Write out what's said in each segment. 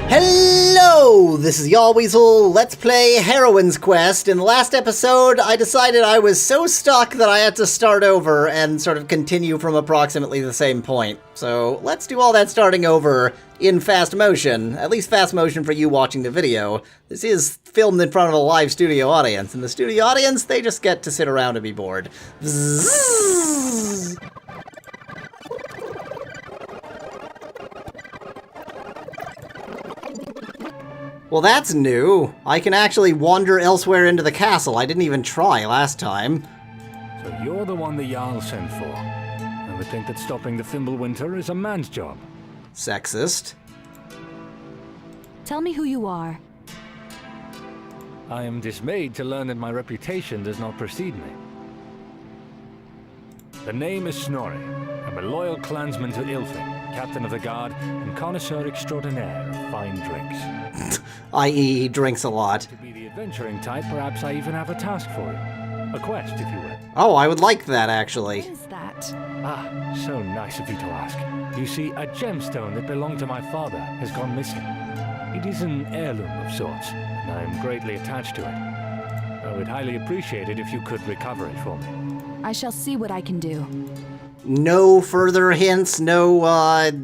Hello, this is Yahweasel. Let's play Heroine Quest. In the last episode, I decided I was so stuck that I had to start over and sort of continue from approximately the same point. So let's do all that starting over in fast motion, at least fast motion for you watching the video. This is filmed in front of a live studio audience, and the studio audience, they just get to sit around and be bored. Bzzz. Well, that's new. I can actually wander elsewhere into the castle. I didn't even try last time. So you're the one the Jarl sent for. I would think that stopping the Fimbulwinter is a man's job. Sexist. Tell me who you are. I am dismayed to learn that my reputation does not precede me. The name is Snorri. I'm a loyal clansman to Ilfing, captain of the guard, and connoisseur extraordinaire of fine drinks. I.e., he drinks a lot. To be the adventuring type, perhaps I even have a task for you. A quest, if you will. Oh, I would like that, actually. What is that? Ah, so nice of you to ask. You see, a gemstone that belonged to my father has gone missing. It is an heirloom of sorts, and I am greatly attached to it. I would highly appreciate it if you could recover it for me. I shall see what I can do. No further hints, no,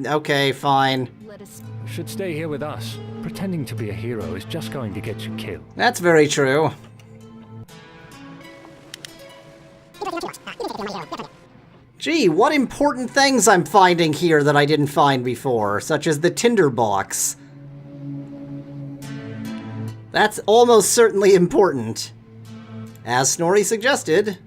okay, fine. Let us... You should stay here with us. Pretending to be a hero is just going to get you killed. That's very true. Gee, what important things I'm finding here that I didn't find before, such as the tinderbox. That's almost certainly important. As Snorri suggested.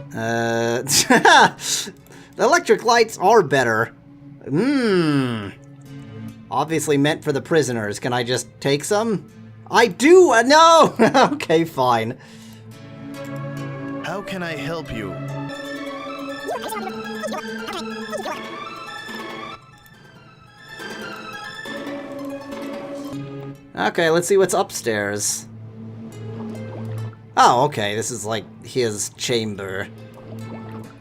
The electric lights are better. Obviously meant for the prisoners. Can I just take some? I do! No! Okay, fine. How can I help you? Okay, let's see what's upstairs. Oh, okay, this is like his chamber.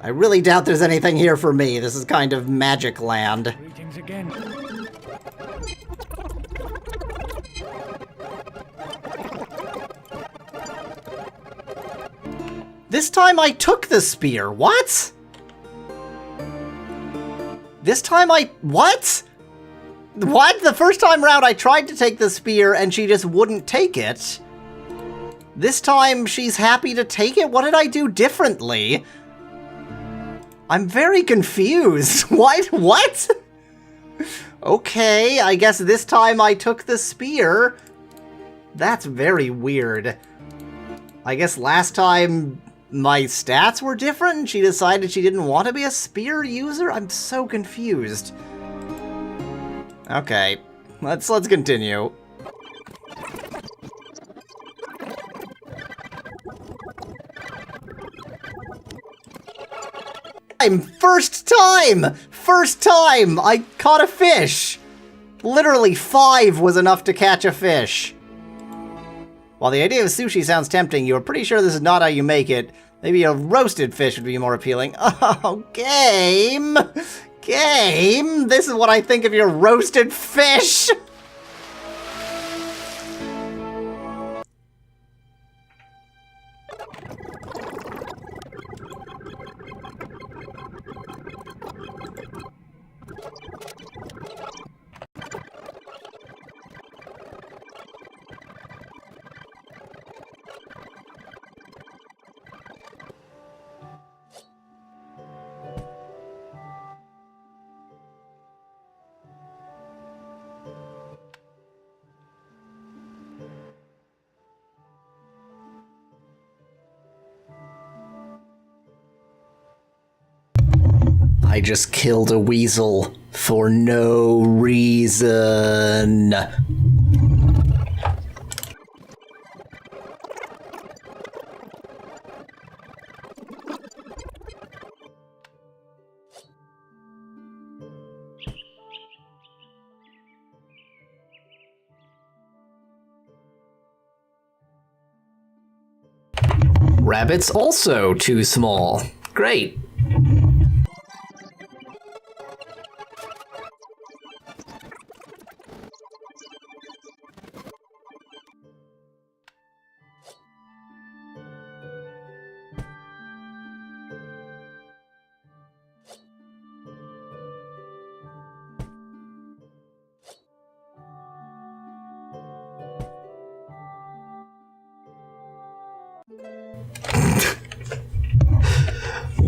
I really doubt there's anything here for me. This is kind of magic land. Greetings again. This time I took the spear. What? This time what? What? The first time round I tried to take the spear and she just wouldn't take it. This time she's happy to take it? What did I do differently? I'm very confused. What? Okay, I guess this time I took the spear. That's very weird. I guess last time my stats were different and she decided she didn't want to be a spear user? I'm so confused. Okay, let's continue. First time I caught a fish. Literally 5 was enough to catch a fish. While the idea of sushi sounds tempting, you're pretty sure this is not how you make it. Maybe a roasted fish would be more appealing. Oh, game! Game! This is what I think of your roasted fish! I just killed a weasel for no reason. Rabbit's also too small. Great.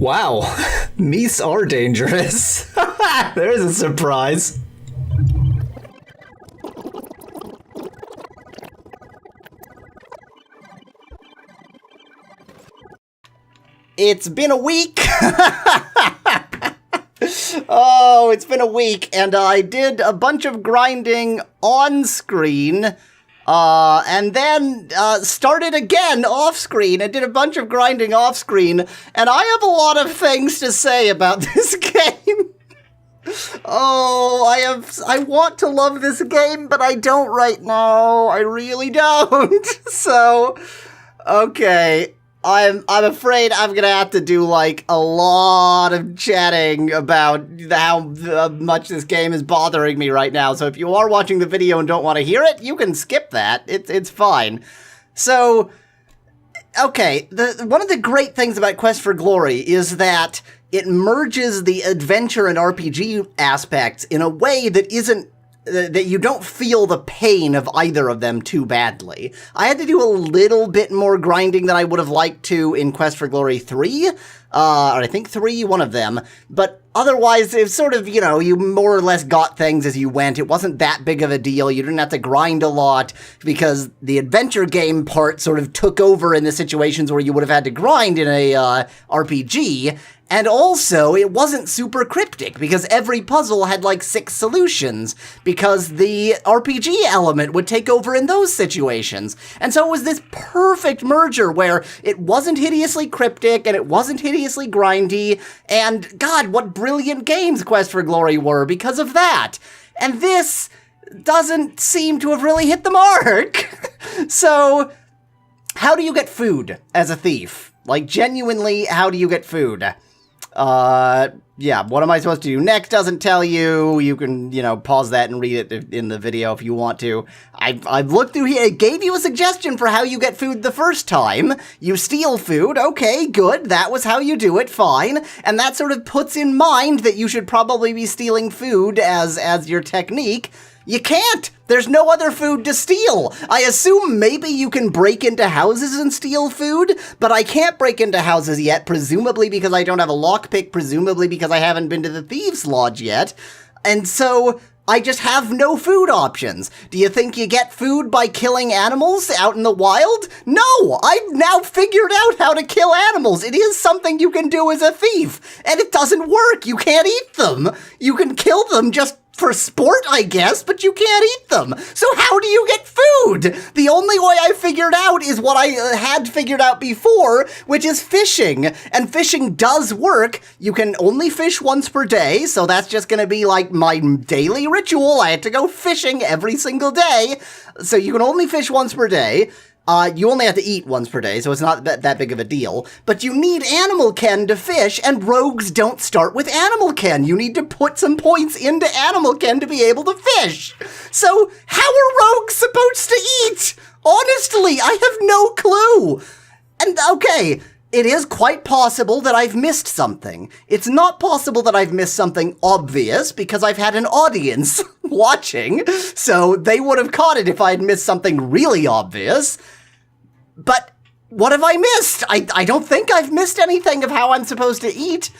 Wow, meese are dangerous. There's a surprise. It's been a week. Oh, it's been a week, and I did a bunch of grinding on screen, and then started again off screen and did a bunch of grinding off screen, and I have a lot of things to say about this game. Oh, I want to love this game, but I don't right now. I really don't. So, okay. I'm afraid I'm gonna have to do, like, a lot of chatting about how much this game is bothering me right now. So if you are watching the video and don't want to hear it, you can skip that. It's fine. So, okay, one of the great things about Quest for Glory is that it merges the adventure and RPG aspects in a way that isn't that you don't feel the pain of either of them too badly. I had to do a little bit more grinding than I would have liked to in Quest for Glory 3, or I think 3, one of them, but otherwise, it's sort of, you know, you more or less got things as you went. It wasn't that big of a deal. You didn't have to grind a lot because the adventure game part sort of took over in the situations where you would have had to grind in a RPG. And also, it wasn't super cryptic, because every puzzle had like 6 solutions, because the RPG element would take over in those situations. And so it was this perfect merger where it wasn't hideously cryptic, and it wasn't hideously grindy, and God, what brilliant games Quest for Glory were because of that. And this doesn't seem to have really hit the mark. So, how do you get food as a thief? Like, genuinely, how do you get food? Yeah, what am I supposed to do next doesn't tell you. You can, you know, pause that and read it in the video if you want to. I've looked through here. It gave you a suggestion for how you get food the first time. You steal food. Okay, good. That was how you do it. Fine. And that sort of puts in mind that you should probably be stealing food as your technique. You can't! There's no other food to steal! I assume maybe you can break into houses and steal food, but I can't break into houses yet, presumably because I don't have a lockpick, presumably because I haven't been to the Thieves' Lodge yet, and so I just have no food options. Do you think you get food by killing animals out in the wild? No! I've now figured out how to kill animals! It is something you can do as a thief, and it doesn't work! You can't eat them! You can kill them just for sport, I guess, but you can't eat them. So how do you get food? The only way I figured out is what I had figured out before, which is fishing. And fishing does work. You can only fish once per day, so that's just gonna be like my daily ritual. I have to go fishing every single day. So you can only fish once per day. You only have to eat once per day, so it's not that big of a deal. But you need animal ken to fish, and rogues don't start with animal ken. You need to put some points into animal ken to be able to fish. So, how are rogues supposed to eat? Honestly, I have no clue. And, okay, it is quite possible that I've missed something. It's not possible that I've missed something obvious, because I've had an audience watching, so they would have caught it if I had missed something really obvious. But what have I missed? I don't think I've missed anything of how I'm supposed to eat.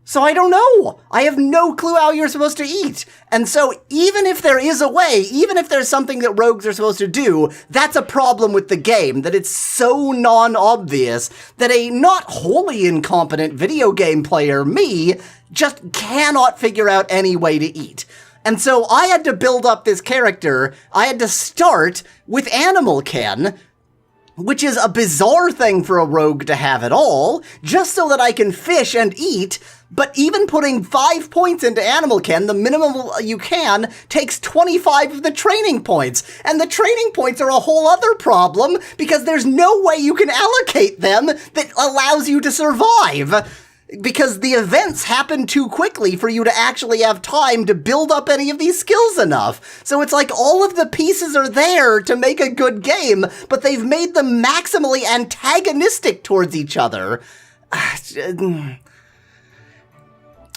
So I don't know. I have no clue how you're supposed to eat. And so even if there is a way, even if there's something that rogues are supposed to do, that's a problem with the game, that it's so non-obvious that a not wholly incompetent video game player, me, just cannot figure out any way to eat. And so I had to build up this character. I had to start with animal ken, which is a bizarre thing for a rogue to have at all, just so that I can fish and eat. But even putting 5 points into animal ken, the minimum you can, takes 25 of the training points. And the training points are a whole other problem, because there's no way you can allocate them that allows you to survive. Because the events happen too quickly for you to actually have time to build up any of these skills enough. So it's like all of the pieces are there to make a good game, but they've made them maximally antagonistic towards each other.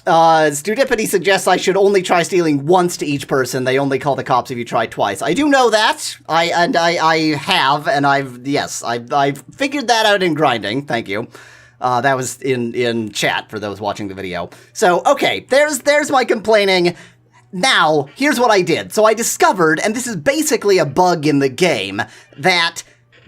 Stupidity suggests I should only try stealing once to each person. They only call the cops if you try twice. I do know that. I have, and I've figured that out in grinding. Thank you. That was in chat for those watching the video. So, okay, there's my complaining. Now, here's what I did. So I discovered, and this is basically a bug in the game, that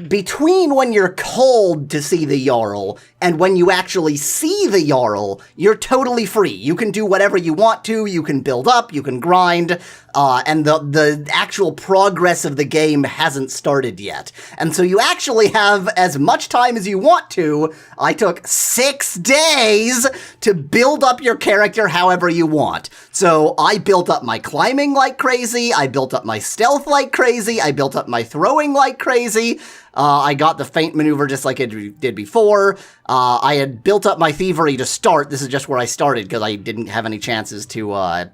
between when you're called to see the Jarl and when you actually see the Jarl, you're totally free. You can do whatever you want to, you can build up, you can grind, and the actual progress of the game hasn't started yet. And so you actually have as much time as you want to. I took 6 days to build up your character however you want. So I built up my climbing like crazy, I built up my stealth like crazy, I built up my throwing like crazy, I got the feint maneuver just like it did before. I had built up my thievery to start. This is just where I started because I didn't have any chances to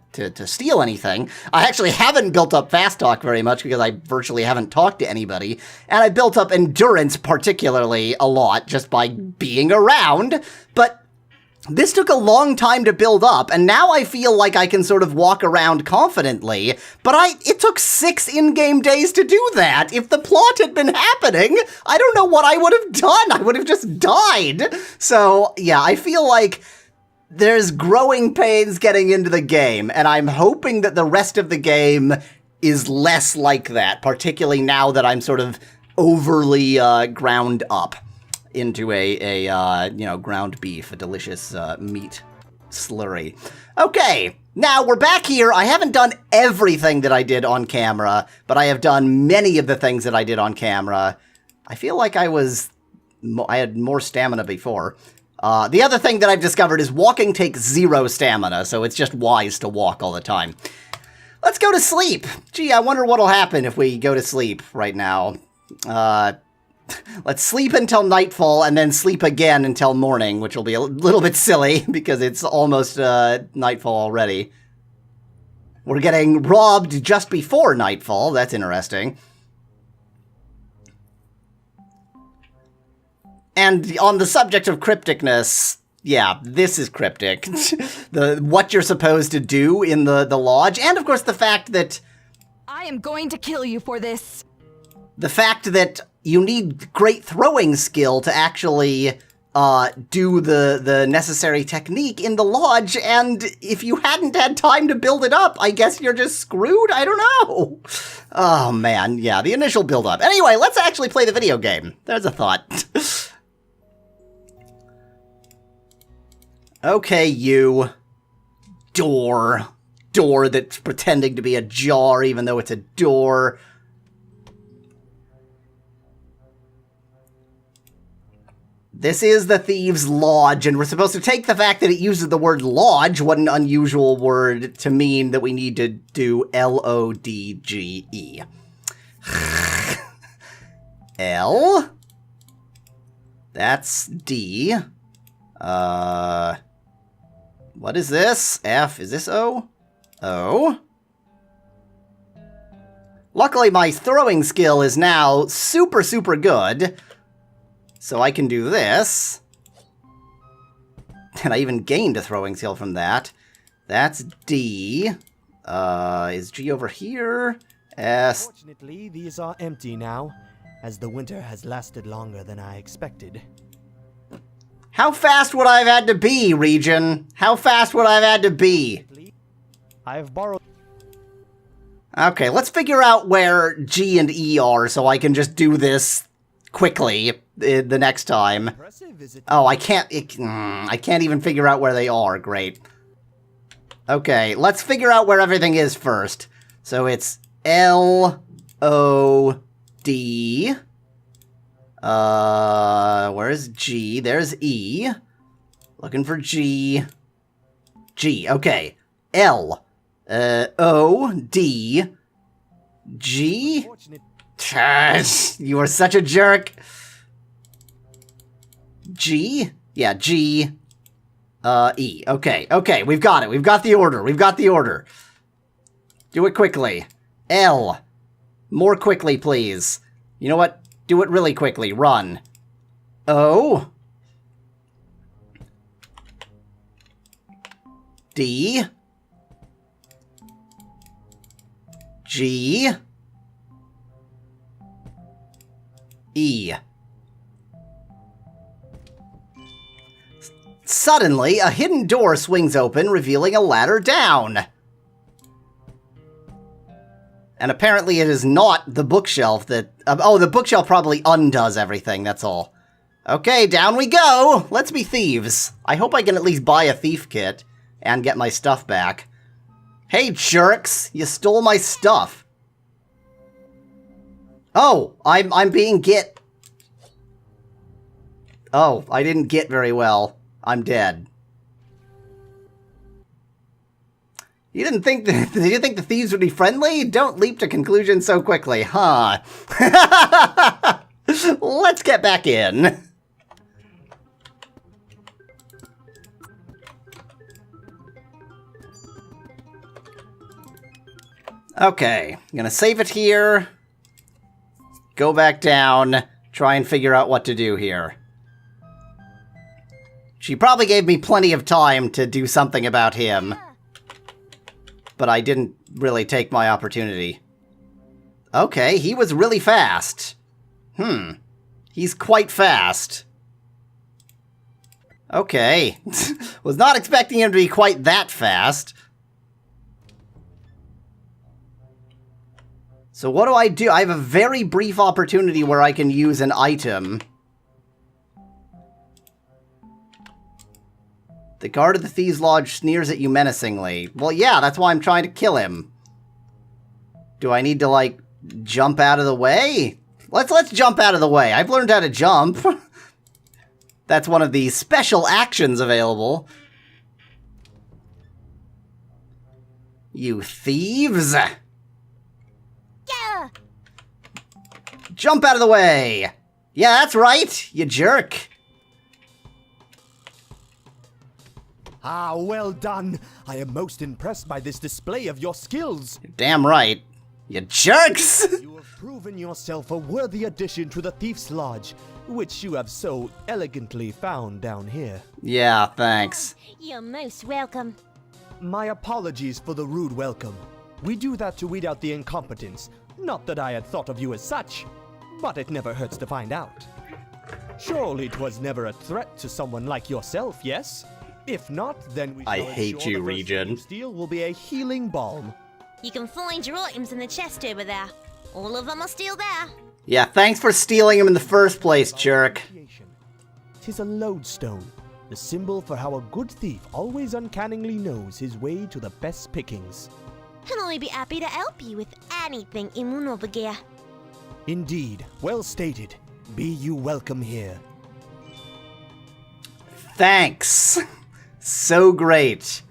steal anything. I actually haven't built up fast talk very much because I virtually haven't talked to anybody. And I built up endurance particularly a lot just by being around. But this took a long time to build up, and now I feel like I can sort of walk around confidently, but it took 6 in-game days to do that. If the plot had been happening, I don't know what I would have done. I would have just died. So, yeah, I feel like there's growing pains getting into the game, and I'm hoping that the rest of the game is less like that, particularly now that I'm sort of overly ground up into a ground beef, a delicious meat slurry. Okay, now we're back here. I haven't done everything that I did on camera, but I have done many of the things that I did on camera. I feel like I had more stamina before. The other thing that I've discovered is walking takes 0 stamina, so it's just wise to walk all the time. Let's go to sleep. Gee, I wonder what'll happen if we go to sleep right now. Let's sleep until nightfall and then sleep again until morning, which will be a little bit silly because it's almost nightfall already. We're getting robbed just before nightfall. That's interesting. And on the subject of crypticness, yeah, this is cryptic. What you're supposed to do in the lodge, and of course the fact that I am going to kill you for this. The fact that you need great throwing skill to actually do the necessary technique in the lodge, and if you hadn't had time to build it up, I guess you're just screwed? I don't know. Oh, man. Yeah, the initial build-up. Anyway, let's actually play the video game. There's a thought. Okay, you. Door. Door that's pretending to be a jar even though it's a door. This is the Thieves' Lodge, and we're supposed to take the fact that it uses the word lodge, what an unusual word, to mean that we need to do L-O-D-G-E. L. That's D. What is this? F. Is this O? O. Luckily, my throwing skill is now super, super good. So I can do this. And I even gained a throwing skill from that. That's D. Is G over here? S. Fortunately, these are empty now, as the winter has lasted longer than I expected. How fast would I have had to be, Region? How fast would I have had to be? I have borrowed... Okay, let's figure out where G and E are so I can just do this quickly the next time. Oh, I can't even figure out where they are. Great. Okay, let's figure out where everything is first. So it's L-O-D. Where's G? There's E. Looking for G. G, okay. L. O-D. G. You are such a jerk. G? Yeah, G. E. Okay, okay, we've got it. We've got the order. We've got the order. Do it quickly. L. More quickly, please. You know what? Do it really quickly. Run. O. D. G. E. Suddenly, a hidden door swings open, revealing a ladder down. And apparently it is not the bookshelf that... oh, the bookshelf probably undoes everything, that's all. Okay, down we go! Let's be thieves. I hope I can at least buy a thief kit and get my stuff back. Hey, jerks! You stole my stuff. Oh, I'm being get... Oh, I didn't get very well. I'm dead. You didn't think did you think the thieves would be friendly? Don't leap to conclusions so quickly, huh? Let's get back in. Okay, I'm gonna save it here. Go back down. Try and figure out what to do here. She probably gave me plenty of time to do something about him. But I didn't really take my opportunity. Okay, he was really fast. He's quite fast. Okay. Was not expecting him to be quite that fast. So what do? I have a very brief opportunity where I can use an item. The guard of the Thieves' Lodge sneers at you menacingly. Well, yeah, that's why I'm trying to kill him. Do I need to, like, jump out of the way? Let's jump out of the way. I've learned how to jump. That's one of the special actions available. You thieves! Yeah. Jump out of the way! Yeah, that's right, you jerk. Ah, well done. I am most impressed by this display of your skills. You're damn right. You jerks! You have proven yourself a worthy addition to the Thief's Lodge, which you have so elegantly found down here. Yeah, thanks. You're most welcome. My apologies for the rude welcome. We do that to weed out the incompetents. Not that I had thought of you as such, but it never hurts to find out. Surely 'twas never a threat to someone like yourself, yes? If not, then we I shall hate ensure you, the first Regen. thing you steal will be a healing balm. You can find your items in the chest over there. All of them are still there. Yeah, thanks for stealing him in the first place, jerk. Tis a lodestone, the symbol for how a good thief always uncannily knows his way to the best pickings. And I'd be happy to help you with anything in over gear. Indeed, well stated. Be you welcome here. Thanks. So great.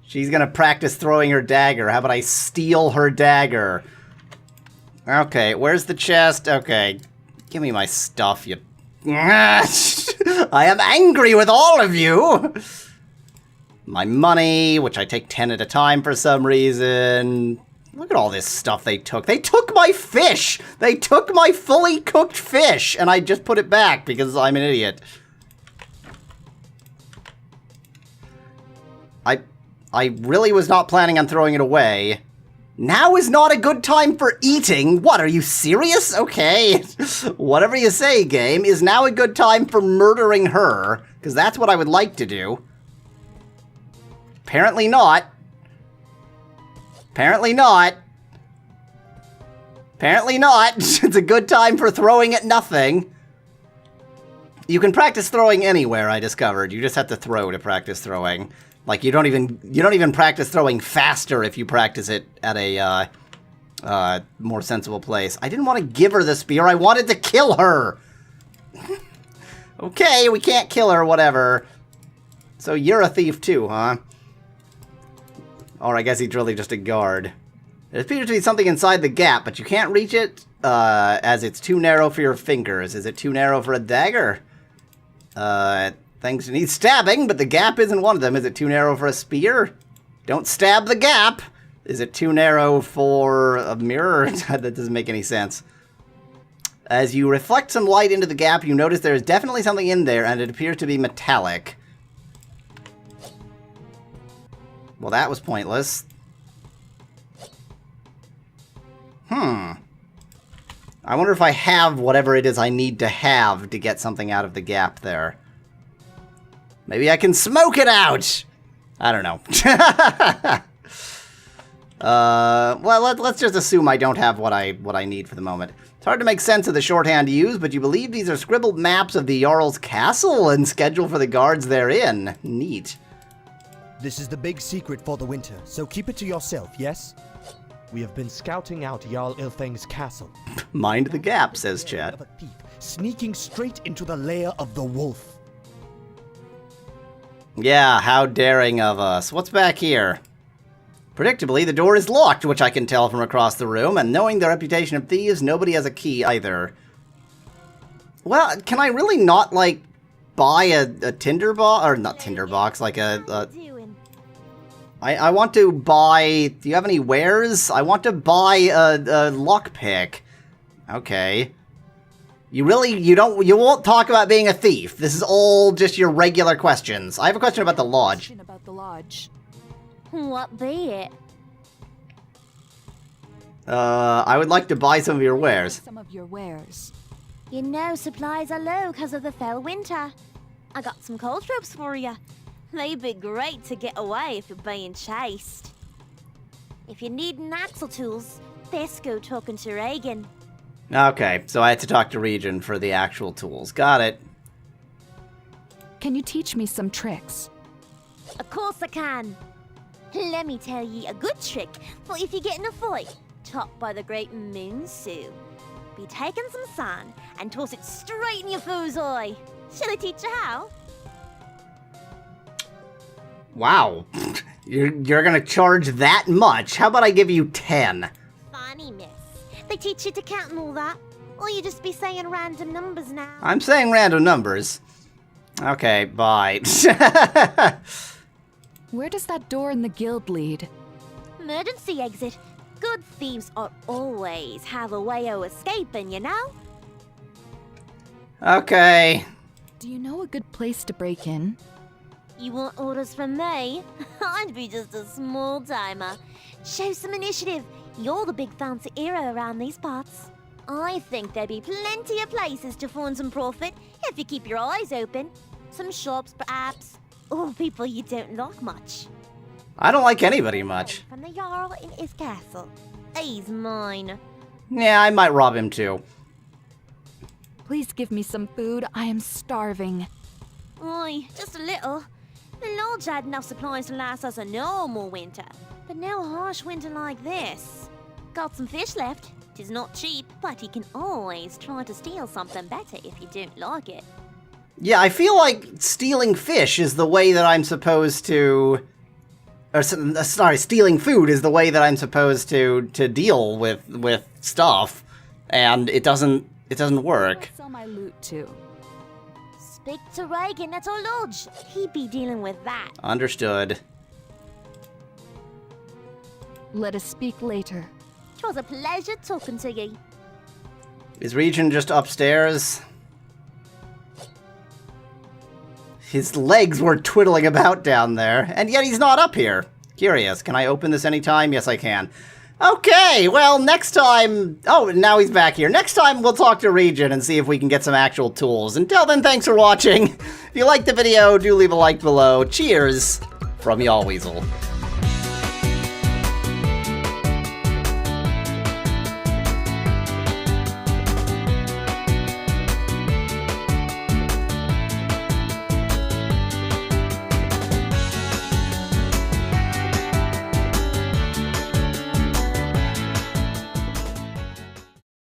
She's gonna practice throwing her dagger. How about I steal her dagger? Okay, where's the chest? Okay, give me my stuff, you... I am angry with all of you! My money, which I take 10 at a time for some reason. Look at all this stuff they took. They took my fish! They took my fully cooked fish! And I just put it back because I'm an idiot. I really was not planning on throwing it away. Now is not a good time for eating? What, are you serious? Okay. Whatever you say, game. Is now a good time for murdering her? Because that's what I would like to do. Apparently not. Apparently not. Apparently not. It's a good time for throwing at nothing. You can practice throwing anywhere, I discovered. You just have to throw to practice throwing. Like, you don't even practice throwing faster if you practice it at a more sensible place. I didn't want to give her the spear. I wanted to kill her. Okay, we can't kill her, whatever. So you're a thief too, huh? Or I guess he's really just a guard. There appears to be something inside the gap, but you can't reach it as it's too narrow for your fingers. Is it too narrow for a dagger? Things need stabbing, but the gap isn't one of them. Is it too narrow for a spear? Don't stab the gap! Is it too narrow for a mirror? That doesn't make any sense. As you reflect some light into the gap, you notice there is definitely something in there, and it appears to be metallic. Well, that was pointless. I wonder if I have whatever it is I need to have to get something out of the gap there. Maybe I can smoke it out! I don't know. Well, let's just assume I don't have what I need for the moment. It's hard to make sense of the shorthand used, but you believe these are scribbled maps of the Jarl's castle and schedule for the guards therein. Neat. This is the big secret for the winter, so keep it to yourself, yes? We have been scouting out Jarl Ilfang's castle. Mind the gap, says chat. Of a thief, sneaking straight into the lair of the wolf. Yeah, how daring of us. What's back here? Predictably, the door is locked, which I can tell from across the room, and knowing the reputation of thieves, nobody has a key either. Well, can I really not, like, buy a tinderbox? Or not tinderbox, like I want to buy... Do you have any wares? I want to buy a lockpick. Okay. You won't talk about being a thief. This is all just your regular questions. I have a question about the lodge. What be it? I would like to buy some of your wares. You know supplies are low because of the fell winter. I got some cold ropes for you. They'd be great to get away if you're being chased. If you need an axle tools, best go talking to Reagan. Okay, so I had to talk to Regin for the actual tools. Got it. Can you teach me some tricks? Of course I can. Let me tell ye a good trick for if you get in a fight, topped by the great moon Sue. Be taking some sand and toss it straight in your foe's eye. Shall I teach you how? Wow. You're gonna charge that much? How about I give you 10? Funny, miss. They teach you to count and all that. Or you just be saying random numbers now. I'm saying random numbers. Okay, bye. Where does that door in the guild lead? Emergency exit. Good thieves are always have a way of escaping, you know? Okay. Do you know a good place to break in? You want orders from me? I'd be just a small timer. Show some initiative. You're the big fancy hero around these parts. I think there'd be plenty of places to find some profit if you keep your eyes open. Some shops, perhaps. Or people you don't like much. I don't like anybody much. From the Jarl in his castle. He's mine. Yeah, I might rob him too. Please give me some food. I am starving. Aye, just a little. The lodge had enough supplies to last us a normal winter. But no harsh winter like this. Got some fish left. 'Tis not cheap, but you can always try to steal something better if you don't like it. Yeah, I feel like stealing fish is the way that I'm supposed to... Or, sorry, stealing food is the way that I'm supposed to deal with stuff. And it doesn't work. I'll sell my loot too. Speak to Reagan at our lodge. He'd be dealing with that. Understood. Let us speak later. 'Twas a pleasure talking to you. Is Regin just upstairs? His legs were twiddling about down there, and yet he's not up here. Curious, can I open this anytime? Yes, I can. Okay, well, next time... Oh, now he's back here. Next time, we'll talk to Regin and see if we can get some actual tools. Until then, thanks for watching. If you liked the video, do leave a like below. Cheers from Yahweasel.